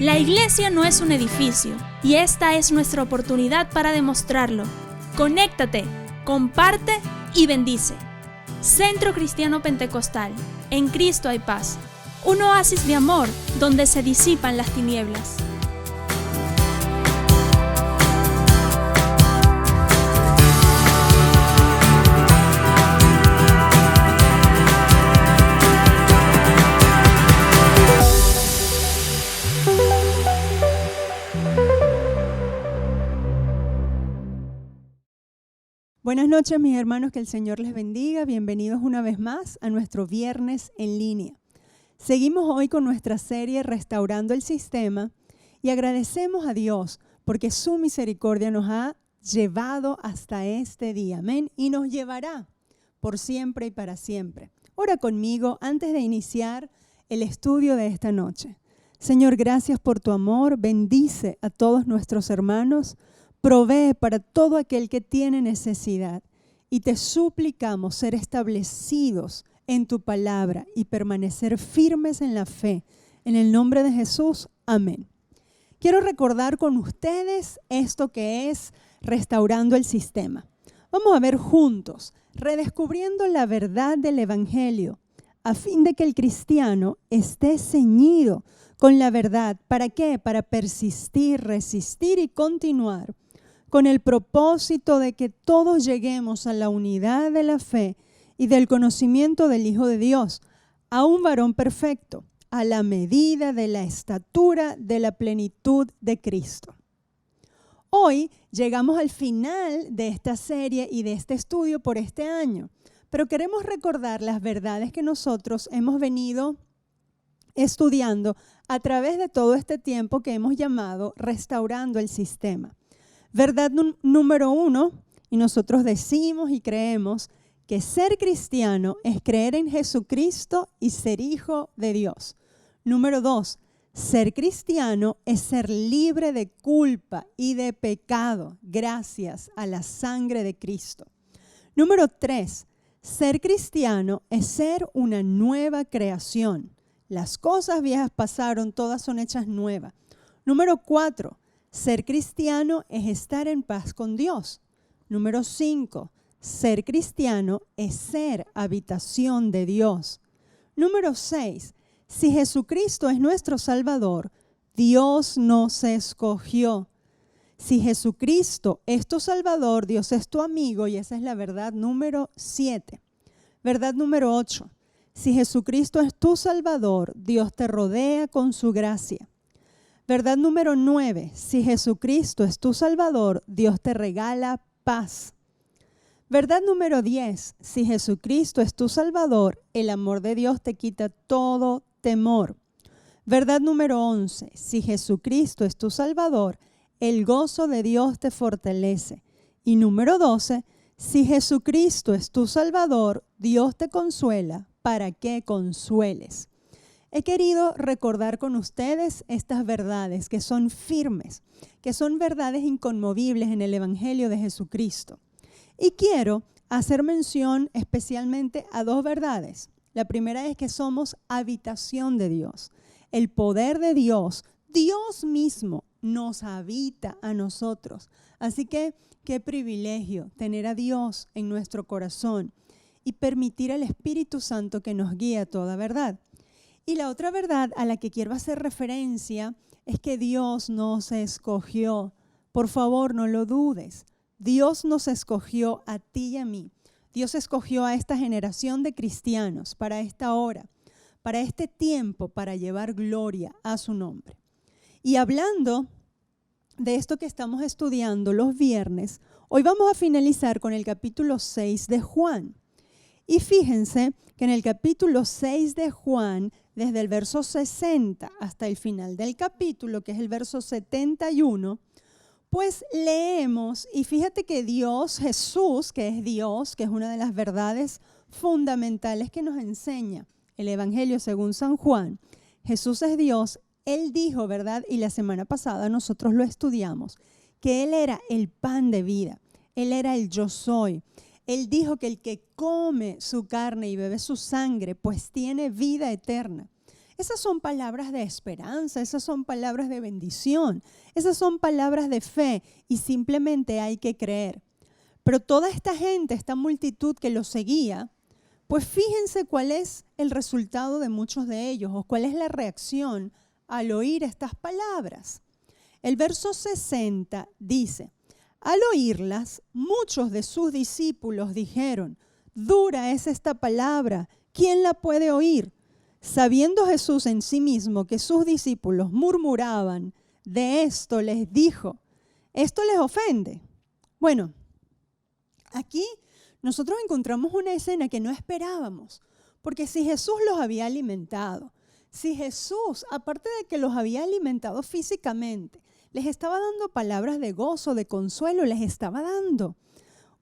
La iglesia no es un edificio y esta es nuestra oportunidad para demostrarlo. Conéctate, comparte y bendice. Centro Cristiano Pentecostal, en Cristo hay paz. Un oasis de amor donde se disipan las tinieblas. Buenas noches, mis hermanos, que el Señor les bendiga. Bienvenidos una vez más a nuestro viernes en línea. Seguimos hoy con nuestra serie Restaurando el Sistema y agradecemos a Dios porque su misericordia nos ha llevado hasta este día. Amén. Y nos llevará por siempre y para siempre. Ora conmigo antes de iniciar el estudio de esta noche. Señor, gracias por tu amor. Bendice a todos nuestros hermanos. Provee para todo aquel que tiene necesidad y te suplicamos ser establecidos en tu palabra y permanecer firmes en la fe. En el nombre de Jesús, amén. Quiero recordar con ustedes esto que es restaurando el sistema. Vamos a ver juntos, redescubriendo la verdad del Evangelio, a fin de que el cristiano esté ceñido con la verdad. ¿Para qué? Para persistir, resistir y continuar con el propósito de que todos lleguemos a la unidad de la fe y del conocimiento del Hijo de Dios, a un varón perfecto, a la medida de la estatura de la plenitud de Cristo. Hoy llegamos al final de esta serie y de este estudio por este año, pero queremos recordar las verdades que nosotros hemos venido estudiando a través de todo este tiempo que hemos llamado Restaurando el Sistema. Verdad número 1, y nosotros decimos y creemos que ser cristiano es creer en Jesucristo y ser hijo de Dios. Número 2, ser cristiano es ser libre de culpa y de pecado gracias a la sangre de Cristo. Número 3, ser cristiano es ser una nueva creación. Las cosas viejas pasaron, todas son hechas nuevas. Número 4, ser cristiano es estar en paz con Dios. Número 5, ser cristiano es ser habitación de Dios. Número 6, si Jesucristo es nuestro Salvador, Dios nos escogió. Si Jesucristo es tu Salvador, Dios es tu amigo, y esa es la verdad número 7. Verdad número 8, si Jesucristo es tu Salvador, Dios te rodea con su gracia. Verdad número 9, si Jesucristo es tu Salvador, Dios te regala paz. Verdad número 10, si Jesucristo es tu Salvador, el amor de Dios te quita todo temor. Verdad número 11, si Jesucristo es tu Salvador, el gozo de Dios te fortalece. Y número 12, si Jesucristo es tu Salvador, Dios te consuela para que consueles. He querido recordar con ustedes estas verdades que son firmes, que son verdades inconmovibles en el Evangelio de Jesucristo. Y quiero hacer mención especialmente a dos verdades. La primera es que somos habitación de Dios. El poder de Dios, Dios mismo, nos habita a nosotros. Así que qué privilegio tener a Dios en nuestro corazón y permitir al Espíritu Santo que nos guíe a toda verdad. Y la otra verdad a la que quiero hacer referencia es que Dios nos escogió. Por favor, no lo dudes. Dios nos escogió a ti y a mí. Dios escogió a esta generación de cristianos para esta hora, para este tiempo, para llevar gloria a su nombre. Y hablando de esto que estamos estudiando los viernes, hoy vamos a finalizar con el capítulo 6 de Juan. Y fíjense que en el capítulo 6 de Juan, desde el verso 60 hasta el final del capítulo, que es el verso 71, pues leemos, y fíjate que Dios, Jesús, que es una de las verdades fundamentales que nos enseña el Evangelio según San Juan, Jesús es Dios. Él dijo, ¿verdad? Y la semana pasada nosotros lo estudiamos, que Él era el pan de vida, Él era el yo soy. Él dijo que el que come su carne y bebe su sangre, pues tiene vida eterna. Esas son palabras de esperanza, esas son palabras de bendición, esas son palabras de fe y simplemente hay que creer. Pero toda esta gente, esta multitud que los seguía, pues fíjense cuál es el resultado de muchos de ellos o cuál es la reacción al oír estas palabras. El verso 60 dice, al oírlas, muchos de sus discípulos dijeron, dura es esta palabra, ¿quién la puede oír? Sabiendo Jesús en sí mismo que sus discípulos murmuraban de esto, les dijo, ¿esto les ofende? Bueno, aquí nosotros encontramos una escena que no esperábamos, porque si Jesús los había alimentado, si Jesús, aparte de que los había alimentado físicamente, les estaba dando palabras de gozo, de consuelo, les estaba dando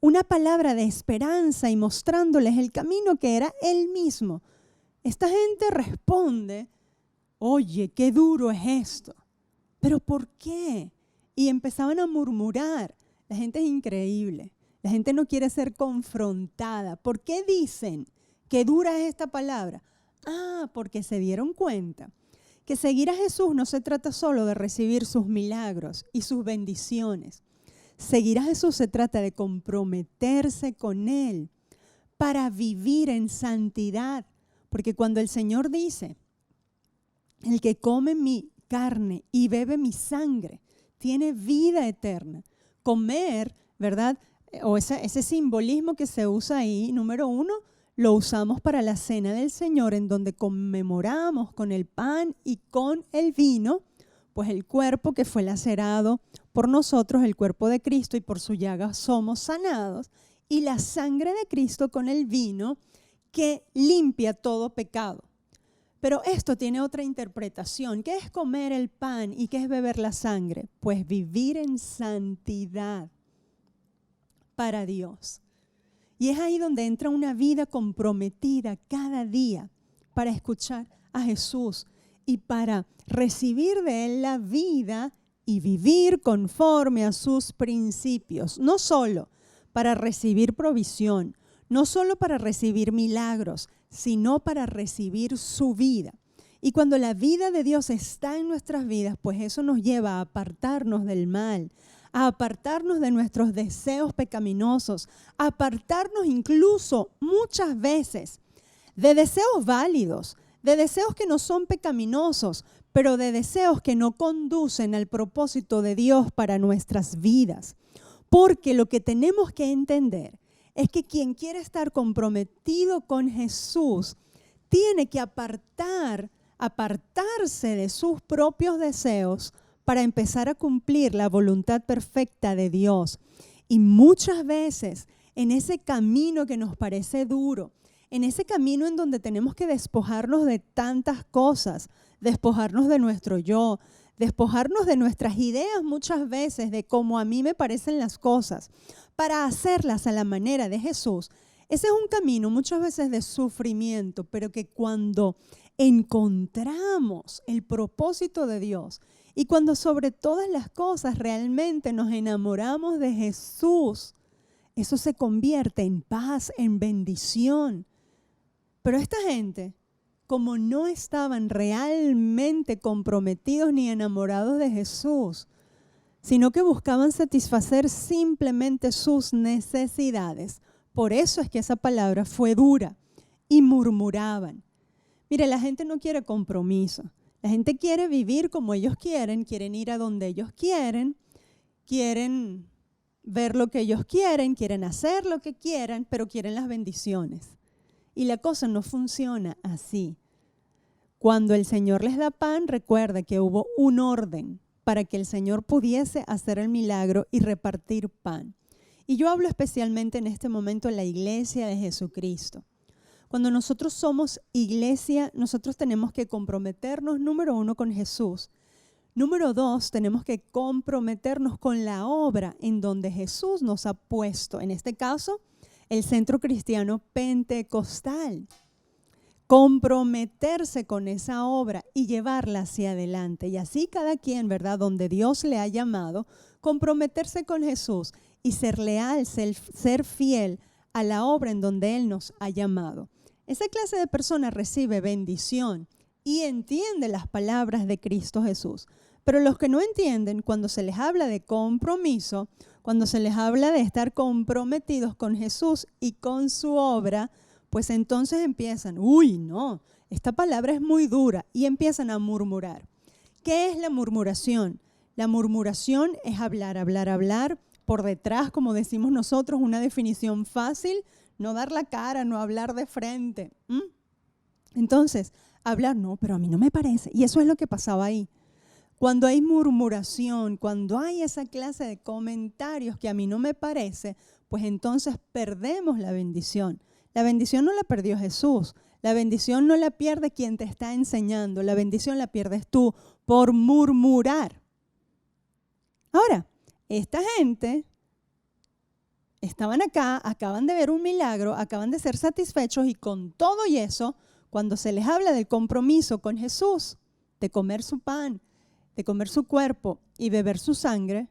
una palabra de esperanza y mostrándoles el camino que era Él mismo. Esta gente responde, oye, qué duro es esto. ¿Pero por qué? Y empezaban a murmurar. La gente es increíble. La gente no quiere ser confrontada. ¿Por qué dicen que dura es esta palabra? Porque se dieron cuenta que seguir a Jesús no se trata solo de recibir sus milagros y sus bendiciones. Seguir a Jesús se trata de comprometerse con Él para vivir en santidad. Porque cuando el Señor dice, el que come mi carne y bebe mi sangre, tiene vida eterna. Comer, ¿verdad? O ese simbolismo que se usa ahí, número 1, lo usamos para la cena del Señor, en donde conmemoramos con el pan y con el vino, pues el cuerpo que fue lacerado por nosotros, el cuerpo de Cristo, y por su llaga somos sanados, y la sangre de Cristo con el vino que limpia todo pecado. Pero esto tiene otra interpretación. ¿Qué es comer el pan y qué es beber la sangre? Pues vivir en santidad para Dios. Y es ahí donde entra una vida comprometida cada día para escuchar a Jesús y para recibir de Él la vida y vivir conforme a sus principios. No solo para recibir provisión, no solo para recibir milagros, sino para recibir su vida. Y cuando la vida de Dios está en nuestras vidas, pues eso nos lleva a apartarnos del mal, a apartarnos de nuestros deseos pecaminosos, a apartarnos incluso muchas veces de deseos válidos, de deseos que no son pecaminosos, pero de deseos que no conducen al propósito de Dios para nuestras vidas. Porque lo que tenemos que entender es que quien quiere estar comprometido con Jesús tiene que apartarse de sus propios deseos para empezar a cumplir la voluntad perfecta de Dios. Y muchas veces en ese camino que nos parece duro, en ese camino en donde tenemos que despojarnos de tantas cosas, despojarnos de nuestro yo, despojarnos de nuestras ideas muchas veces de cómo a mí me parecen las cosas, para hacerlas a la manera de Jesús. Ese es un camino muchas veces de sufrimiento, pero que cuando encontramos el propósito de Dios y cuando sobre todas las cosas realmente nos enamoramos de Jesús, eso se convierte en paz, en bendición. Pero esta gente, como no estaban realmente comprometidos ni enamorados de Jesús, sino que buscaban satisfacer simplemente sus necesidades. Por eso es que esa palabra fue dura y murmuraban. Mire, la gente no quiere compromiso. La gente quiere vivir como ellos quieren ir a donde ellos quieren ver lo que ellos quieren hacer lo que quieran, pero quieren las bendiciones. Y la cosa no funciona así. Cuando el Señor les da pan, recuerda que hubo un orden para que el Señor pudiese hacer el milagro y repartir pan. Y yo hablo especialmente en este momento en la iglesia de Jesucristo. Cuando nosotros somos iglesia, nosotros tenemos que comprometernos, número 1, con Jesús. Número 2, tenemos que comprometernos con la obra en donde Jesús nos ha puesto. En este caso, el Centro Cristiano Pentecostal. Comprometerse con esa obra y llevarla hacia adelante. Y así cada quien, ¿verdad? Donde Dios le ha llamado, comprometerse con Jesús y ser leal, ser fiel a la obra en donde Él nos ha llamado. Esa clase de persona recibe bendición y entiende las palabras de Cristo Jesús. Pero los que no entienden, cuando se les habla de compromiso, cuando se les habla de estar comprometidos con Jesús y con su obra, pues entonces empiezan, uy, no, esta palabra es muy dura, y empiezan a murmurar. ¿Qué es la murmuración? La murmuración es hablar por detrás, como decimos nosotros, una definición fácil, no dar la cara, no hablar de frente. Entonces, hablar, no, pero a mí no me parece. Y eso es lo que pasaba ahí. Cuando hay murmuración, cuando hay esa clase de comentarios que a mí no me parece, pues entonces perdemos la bendición. La bendición no la perdió Jesús. La bendición no la pierde quien te está enseñando. La bendición la pierdes tú por murmurar. Ahora, esta gente estaban acá, acaban de ver un milagro, acaban de ser satisfechos y con todo y eso, cuando se les habla del compromiso con Jesús, de comer su pan, de comer su cuerpo y beber su sangre,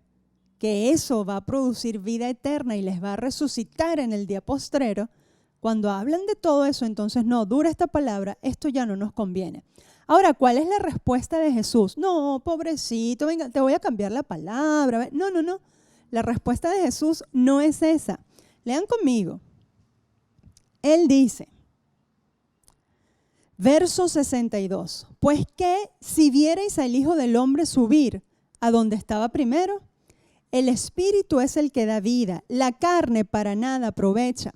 que eso va a producir vida eterna y les va a resucitar en el día postrero, cuando hablan de todo eso, entonces no, dura esta palabra, esto ya no nos conviene. Ahora, ¿cuál es la respuesta de Jesús? No, pobrecito, venga, te voy a cambiar la palabra. No. La respuesta de Jesús no es esa. Lean conmigo. Él dice, verso 62, pues que si vierais al Hijo del Hombre subir a donde estaba primero, el Espíritu es el que da vida, la carne para nada aprovecha.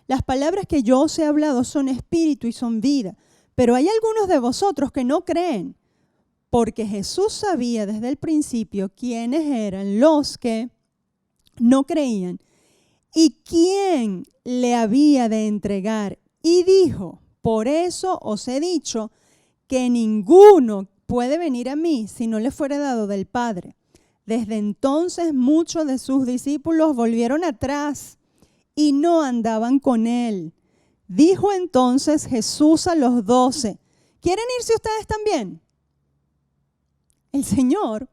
Las palabras que yo os he hablado son espíritu y son vida, pero hay algunos de vosotros que no creen, porque Jesús sabía desde el principio quiénes eran los que no creían y quién le había de entregar. Y dijo, por eso os he dicho que ninguno puede venir a mí si no le fuere dado del Padre. Desde entonces muchos de sus discípulos volvieron atrás y no andaban con él. Dijo entonces Jesús a los 12, ¿quieren irse ustedes también? El Señor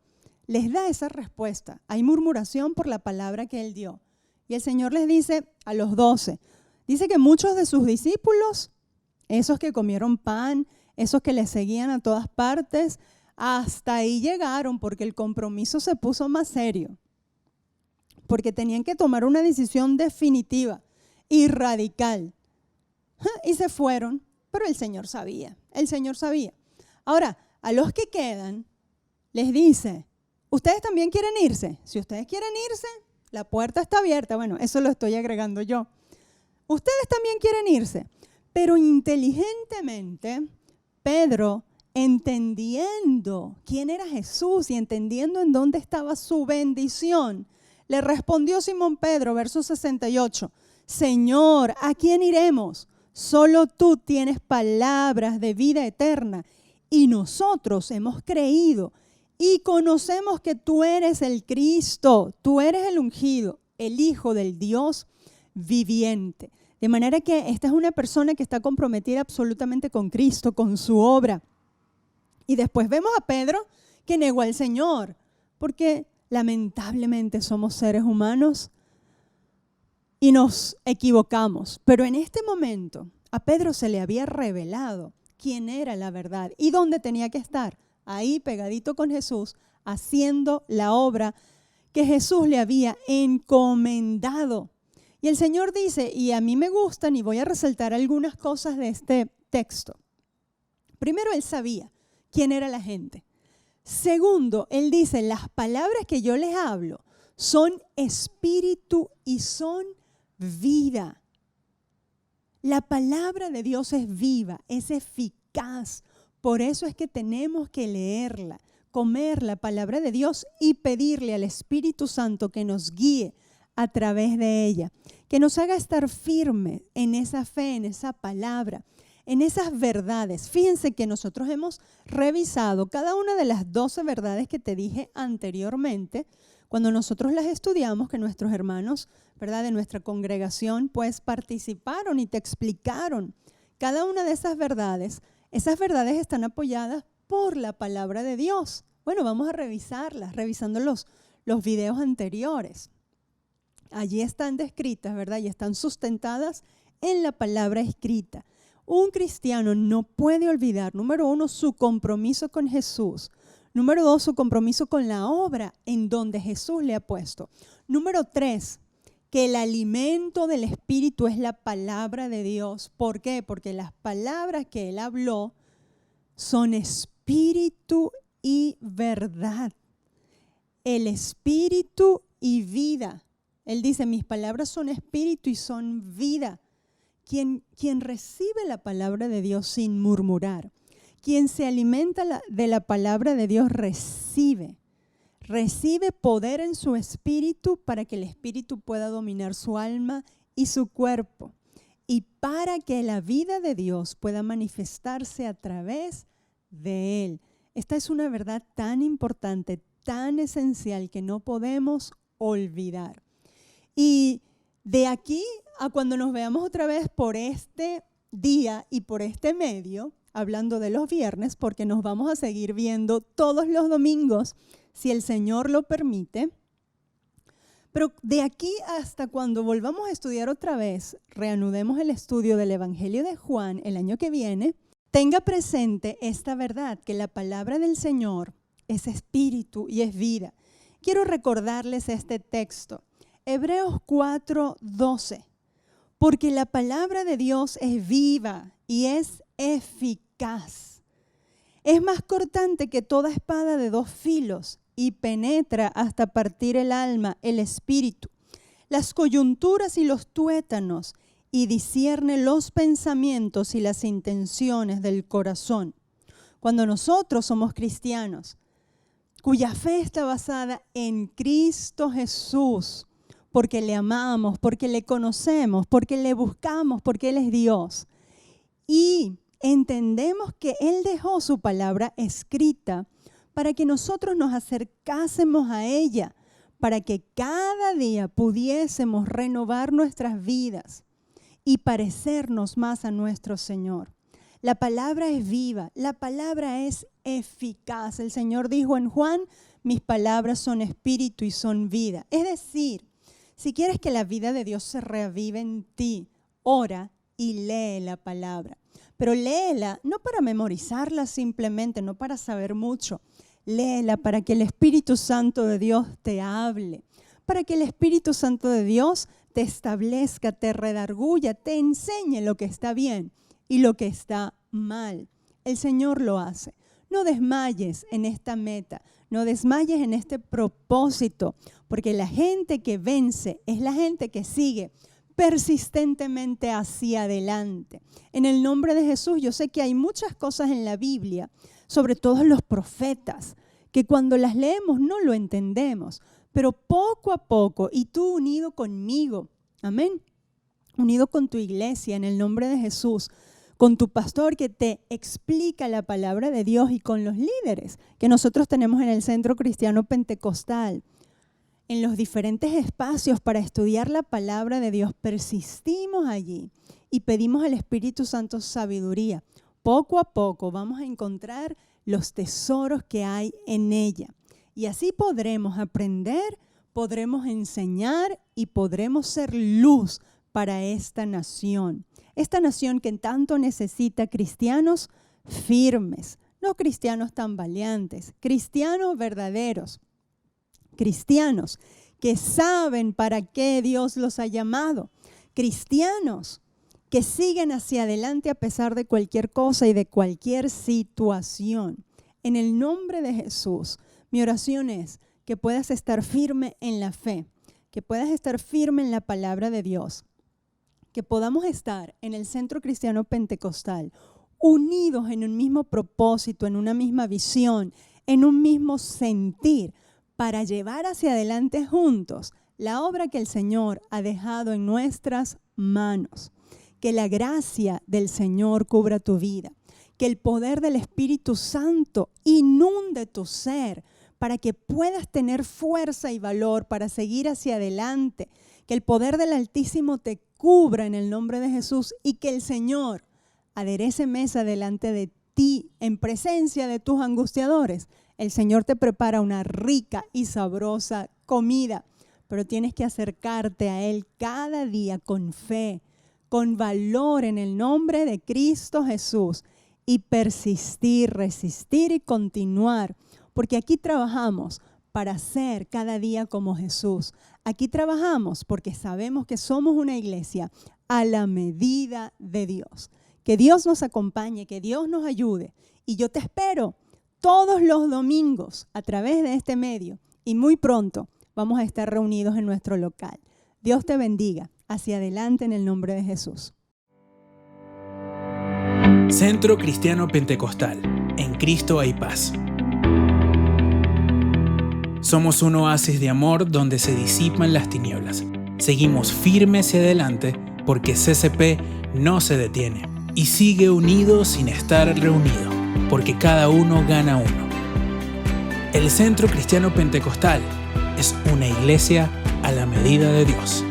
les da esa respuesta. Hay murmuración por la palabra que Él dio. Y el Señor les dice a los 12, dice que muchos de sus discípulos, esos que comieron pan, esos que le seguían a todas partes, hasta ahí llegaron porque el compromiso se puso más serio. Porque tenían que tomar una decisión definitiva y radical. Y se fueron, pero el Señor sabía. Ahora, a los que quedan, les dice, ¿ustedes también quieren irse? Si ustedes quieren irse, la puerta está abierta. Bueno, eso lo estoy agregando yo. Ustedes también quieren irse. Pero inteligentemente, Pedro, entendiendo quién era Jesús y entendiendo en dónde estaba su bendición, le respondió Simón Pedro, verso 68, Señor, ¿a quién iremos? Solo tú tienes palabras de vida eterna y nosotros hemos creído y conocemos que tú eres el Cristo, tú eres el ungido, el Hijo del Dios viviente. De manera que esta es una persona que está comprometida absolutamente con Cristo, con su obra. Y después vemos a Pedro que negó al Señor, porque lamentablemente somos seres humanos y nos equivocamos. Pero en este momento a Pedro se le había revelado quién era la verdad y dónde tenía que estar, ahí pegadito con Jesús, haciendo la obra que Jesús le había encomendado. Y el Señor dice, y a mí me gustan y voy a resaltar algunas cosas de este texto. Primero, Él sabía quién era la gente. Segundo, Él dice, las palabras que yo les hablo son espíritu y son vida. La palabra de Dios es viva, es eficaz. Por eso es que tenemos que leerla, comer la palabra de Dios y pedirle al Espíritu Santo que nos guíe a través de ella, que nos haga estar firmes en esa fe, en esa palabra, en esas verdades. Fíjense que nosotros hemos revisado cada una de las 12 verdades que te dije anteriormente, cuando nosotros las estudiamos, que nuestros hermanos, ¿verdad?, de nuestra congregación, pues participaron y te explicaron cada una de esas verdades. Esas verdades están apoyadas por la palabra de Dios. Bueno, vamos a revisarlas, revisando los videos anteriores. Allí están descritas, ¿verdad? Y están sustentadas en la palabra escrita. Un cristiano no puede olvidar, número 1, su compromiso con Jesús. Número 2, su compromiso con la obra en donde Jesús le ha puesto. Número 3, que el alimento del Espíritu es la palabra de Dios. ¿Por qué? Porque las palabras que Él habló son espíritu y verdad. El espíritu y vida. Él dice, mis palabras son espíritu y son vida. Quien recibe la palabra de Dios sin murmurar, quien se alimenta de la palabra de Dios recibe poder en su espíritu para que el espíritu pueda dominar su alma y su cuerpo y para que la vida de Dios pueda manifestarse a través de él. Esta es una verdad tan importante, tan esencial que no podemos olvidar. Y de aquí a cuando nos veamos otra vez por este día y por este medio, hablando de los viernes, porque nos vamos a seguir viendo todos los domingos, si el Señor lo permite. Pero de aquí hasta cuando volvamos a estudiar otra vez, reanudemos el estudio del Evangelio de Juan el año que viene, tenga presente esta verdad, que la palabra del Señor es espíritu y es vida. Quiero recordarles este texto, Hebreos 4:12, porque la palabra de Dios es viva y es eficaz. Es más cortante que toda espada de 2 filos y penetra hasta partir el alma, el espíritu, las coyunturas y los tuétanos, y discierne los pensamientos y las intenciones del corazón. Cuando nosotros somos cristianos, cuya fe está basada en Cristo Jesús, porque le amamos, porque le conocemos, porque le buscamos, porque Él es Dios, y entendemos que Él dejó su palabra escrita para que nosotros nos acercásemos a ella, para que cada día pudiésemos renovar nuestras vidas y parecernos más a nuestro Señor. La palabra es viva, la palabra es eficaz. El Señor dijo en Juan, mis palabras son espíritu y son vida. Es decir, si quieres que la vida de Dios se reavive en ti, ora y lee la palabra. Pero léela no para memorizarla simplemente, no para saber mucho. Léela para que el Espíritu Santo de Dios te hable, para que el Espíritu Santo de Dios te establezca, te redarguya, te enseñe lo que está bien y lo que está mal. El Señor lo hace. No desmayes en esta meta, no desmayes en este propósito, porque la gente que vence es la gente que sigue persistentemente hacia adelante. En el nombre de Jesús, yo sé que hay muchas cosas en la Biblia, sobre todo los profetas, que cuando las leemos no lo entendemos, pero poco a poco, y tú unido conmigo, amén, unido con tu iglesia en el nombre de Jesús, con tu pastor que te explica la palabra de Dios y con los líderes que nosotros tenemos en el Centro Cristiano Pentecostal, en los diferentes espacios para estudiar la palabra de Dios, persistimos allí y pedimos al Espíritu Santo sabiduría. Poco a poco vamos a encontrar los tesoros que hay en ella. Y así podremos aprender, podremos enseñar y podremos ser luz para esta nación. Esta nación que tanto necesita cristianos firmes, no cristianos tambaleantes, cristianos verdaderos, cristianos que saben para qué Dios los ha llamado, cristianos que siguen hacia adelante a pesar de cualquier cosa y de cualquier situación. En el nombre de Jesús, mi oración es que puedas estar firme en la fe, que puedas estar firme en la palabra de Dios, que podamos estar en el Centro Cristiano Pentecostal, unidos en un mismo propósito, en una misma visión, en un mismo sentir, para llevar hacia adelante juntos la obra que el Señor ha dejado en nuestras manos. Que la gracia del Señor cubra tu vida, que el poder del Espíritu Santo inunde tu ser para que puedas tener fuerza y valor para seguir hacia adelante, que el poder del Altísimo te cubra en el nombre de Jesús y que el Señor aderece mesa delante de ti en presencia de tus angustiadores. El Señor te prepara una rica y sabrosa comida, pero tienes que acercarte a Él cada día con fe, con valor en el nombre de Cristo Jesús y persistir, resistir y continuar, porque aquí trabajamos para ser cada día como Jesús. Aquí trabajamos porque sabemos que somos una iglesia a la medida de Dios. Que Dios nos acompañe, que Dios nos ayude. Y yo te espero todos los domingos a través de este medio. Y muy pronto vamos a estar reunidos en nuestro local. Dios te bendiga. Hacia adelante en el nombre de Jesús. Centro Cristiano Pentecostal. En Cristo hay paz. Somos un oasis de amor donde se disipan las tinieblas. Seguimos firmes hacia adelante porque CCP no se detiene y sigue unido sin estar reunido, porque cada uno gana uno. El Centro Cristiano Pentecostal es una iglesia a la medida de Dios.